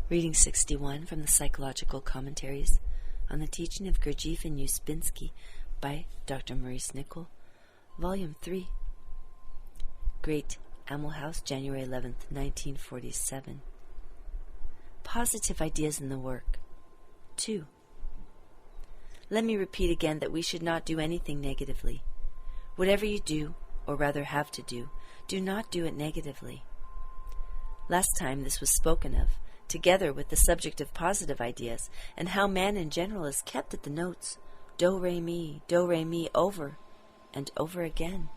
Reading 61 from the Psychological Commentaries on the Teaching of Gurdjieff and Ouspensky by Dr. Maurice Nicoll, Volume 3. Great Amel House, January 11th, 1947. Positive Ideas in the Work. 2. Let me repeat again that we should not do anything negatively. Whatever you do, or rather have to do not do it negatively. Last time this was spoken of, together with the subject of positive ideas, and how man in general is kept at the notes do, re, mi, over and over again.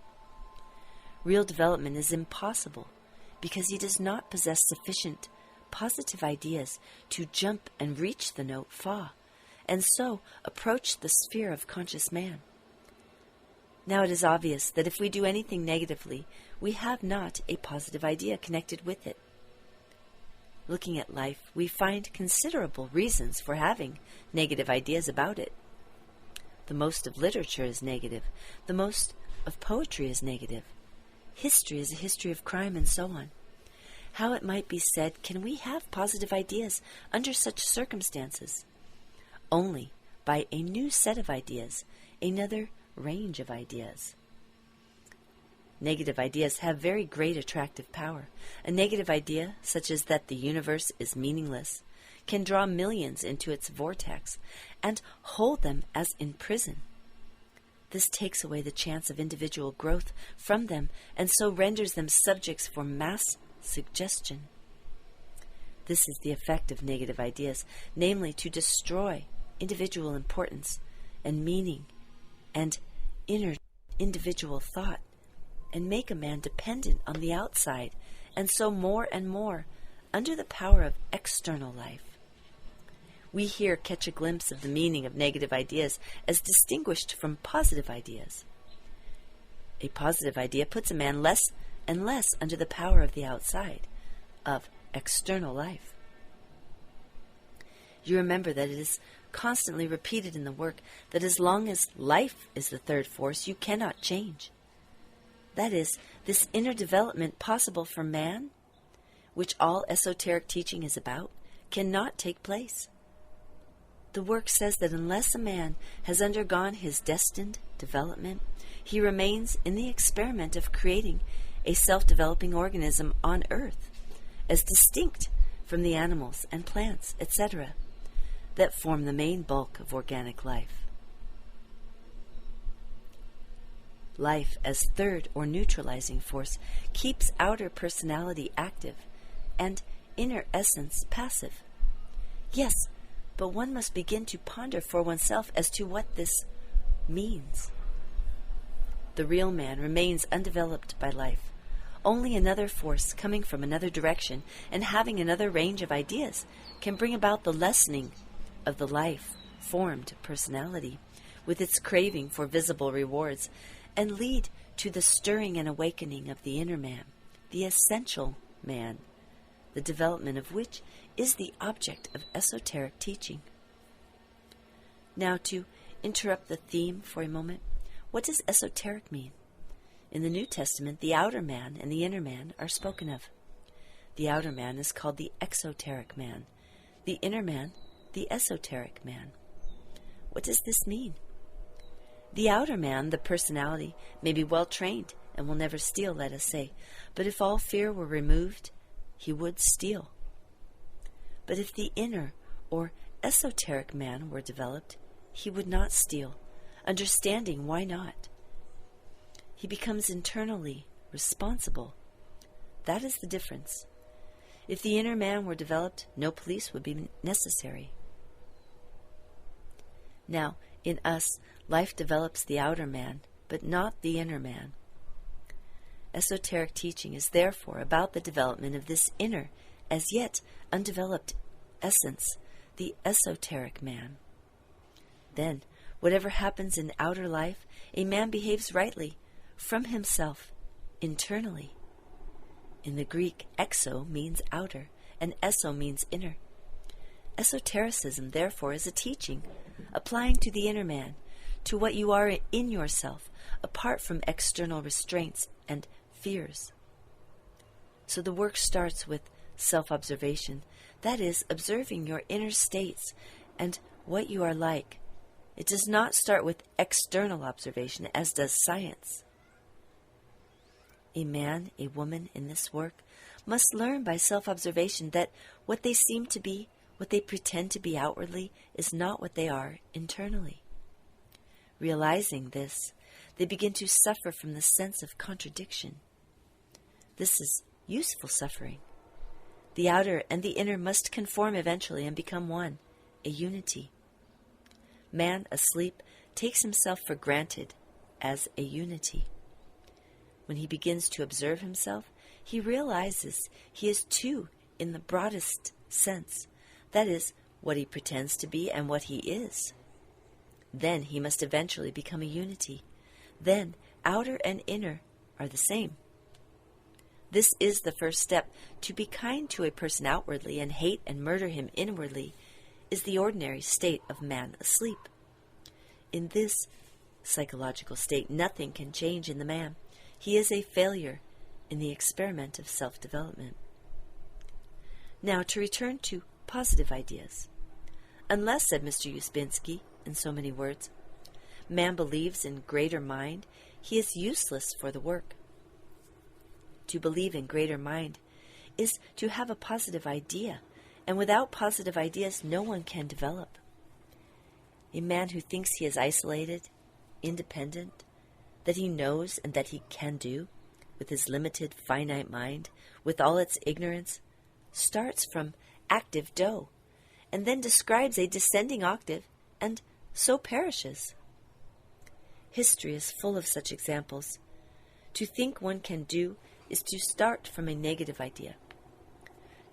Real development is impossible because he does not possess sufficient positive ideas to jump and reach the note fa, and so approach the sphere of conscious man. Now it is obvious that if we do anything negatively, we have not a positive idea connected with it. Looking at life, we find considerable reasons for having negative ideas about it. The most of literature is negative. The most of poetry is negative. History is a history of crime, and so on. How, it might be said, can we have positive ideas under such circumstances? Only by a new set of ideas, another range of ideas. Negative ideas have very great attractive power. A negative idea, such as that the universe is meaningless, can draw millions into its vortex and hold them as in prison. This takes away the chance of individual growth from them and so renders them subjects for mass suggestion. This is the effect of negative ideas, namely to destroy individual importance and meaning and inner individual thought, and make a man dependent on the outside, and so more and more under the power of external life. We here catch a glimpse of the meaning of negative ideas as distinguished from positive ideas. A positive idea puts a man less and less under the power of the outside, of external life. You remember that it is constantly repeated in the work that as long as life is the third force, you cannot change. That is, this inner development possible for man, which all esoteric teaching is about, cannot take place. The work says that unless a man has undergone his destined development, he remains in the experiment of creating a self-developing organism on earth, as distinct from the animals and plants, etc., that form the main bulk of organic life. Life as third or neutralizing force keeps outer personality active and inner essence passive. Yes, but one must begin to ponder for oneself as to what this means. The real man remains undeveloped by life. Only another force coming from another direction and having another range of ideas can bring about the lessening of the life-formed personality with its craving for visible rewards, and lead to the stirring and awakening of the inner man, the essential man, the development of which is the object of esoteric teaching. Now, to interrupt the theme for a moment, what does esoteric mean? In the New Testament, the outer man and the inner man are spoken of. The outer man is called the exoteric man, the inner man, the esoteric man. What does this mean? The outer man, the personality, may be well trained and will never steal, let us say, but if all fear were removed, he would steal. But if the inner or esoteric man were developed, he would not steal, understanding why not. He becomes internally responsible. That is the difference. If the inner man were developed, no police would be necessary. Now, in us, life develops the outer man, but not the inner man. Esoteric teaching is therefore about the development of this inner, as yet undeveloped essence, the esoteric man. Then, whatever happens in outer life, a man behaves rightly, from himself, internally. In the Greek, exo means outer, and eso means inner. Esotericism, therefore, is a teaching applying to the inner man, to what you are in yourself, apart from external restraints and fears. So the work starts with self-observation, that is, observing your inner states and what you are like. It does not start with external observation, as does science. A man, a woman in this work must learn by self-observation that what they seem to be, what they pretend to be outwardly, is not what they are internally. Realizing this, they begin to suffer from the sense of contradiction. This is useful suffering. The outer and the inner must conform eventually and become one, a unity. Man asleep takes himself for granted as a unity. When he begins to observe himself, he realizes he is two in the broadest sense, that is, what he pretends to be and what he is. Then he must eventually become a unity. Then outer and inner are the same. This is the first step. To be kind to a person outwardly and hate and murder him inwardly is the ordinary state of man asleep. In this psychological state, nothing can change in the man. He is a failure in the experiment of self-development. Now to return to positive ideas. Unless, said Mr. Ouspensky, in so many words, man believes in greater mind, he is useless for the work. To believe in greater mind is to have a positive idea, and without positive ideas no one can develop. A man who thinks he is isolated, independent, that he knows and that he can do, with his limited, finite mind, with all its ignorance, starts from active do, and then describes a descending octave, and so perishes. History is full of such examples. To think one can do is to start from a negative idea.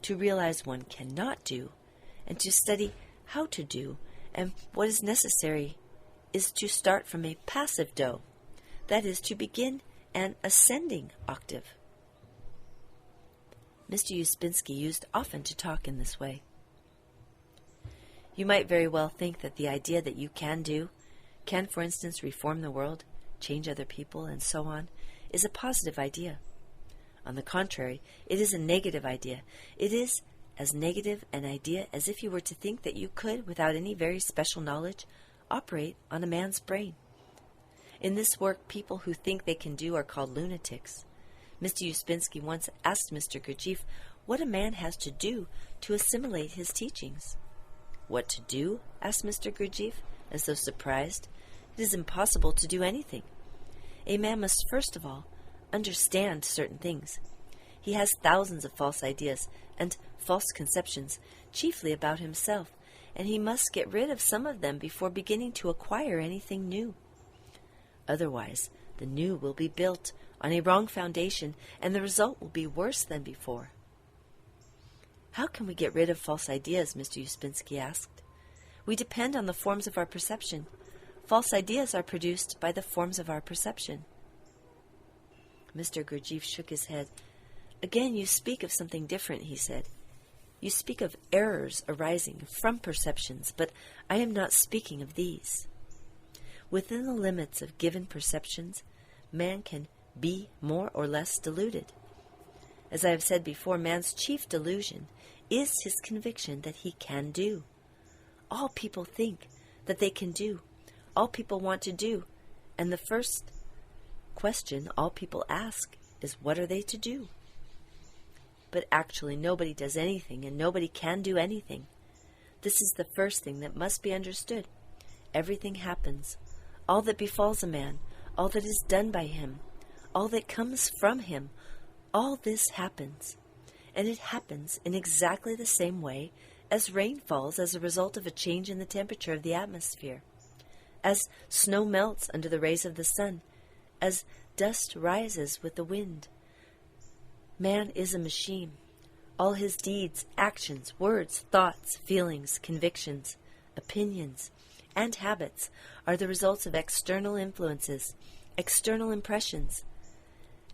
To realize one cannot do, and to study how to do, and what is necessary, is to start from a passive do, that is, to begin an ascending octave. Mr. Ouspensky used often to talk in this way. You might very well think that the idea that you can do, can, for instance, reform the world, change other people, and so on, is a positive idea. On the contrary, it is a negative idea. It is as negative an idea as if you were to think that you could, without any very special knowledge, operate on a man's brain. In this work, people who think they can do are called lunatics. Mr. Ouspensky once asked Mr. Gurdjieff what a man has to do to assimilate his teachings. What to do? Asked Mr. Gurdjieff, as though surprised. It is impossible to do anything. A man must first of all understand certain things. He has thousands of false ideas and false conceptions, chiefly about himself, and he must get rid of some of them before beginning to acquire anything new. Otherwise, the new will be built on a wrong foundation, and the result will be worse than before. How can we get rid of false ideas? Mr. Ouspensky asked. We depend on the forms of our perception. False ideas are produced by the forms of our perception. Mr. Gurdjieff shook his head. Again, you speak of something different, he said. You speak of errors arising from perceptions, but I am not speaking of these. Within the limits of given perceptions, man can be more or less deluded. As I have said before, man's chief delusion is his conviction that he can do. All people think that they can do. All people want to do. And the first question all people ask is, what are they to do? But actually nobody does anything, and nobody can do anything. This is the first thing that must be understood. Everything happens. All that befalls a man, all that is done by him, all that comes from him, all this happens. And it happens in exactly the same way as rain falls as a result of a change in the temperature of the atmosphere, as snow melts under the rays of the sun, as dust rises with the wind. Man is a machine. All his deeds, actions, words, thoughts, feelings, convictions, opinions, and habits are the results of external influences, external impressions.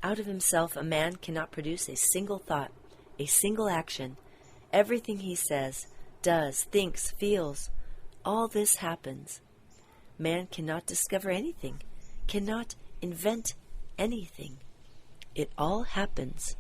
Out of himself a man cannot produce a single thought, a single action. Everything he says, does, thinks, feels, all this happens. Man cannot discover anything, cannot invent anything. It all happens.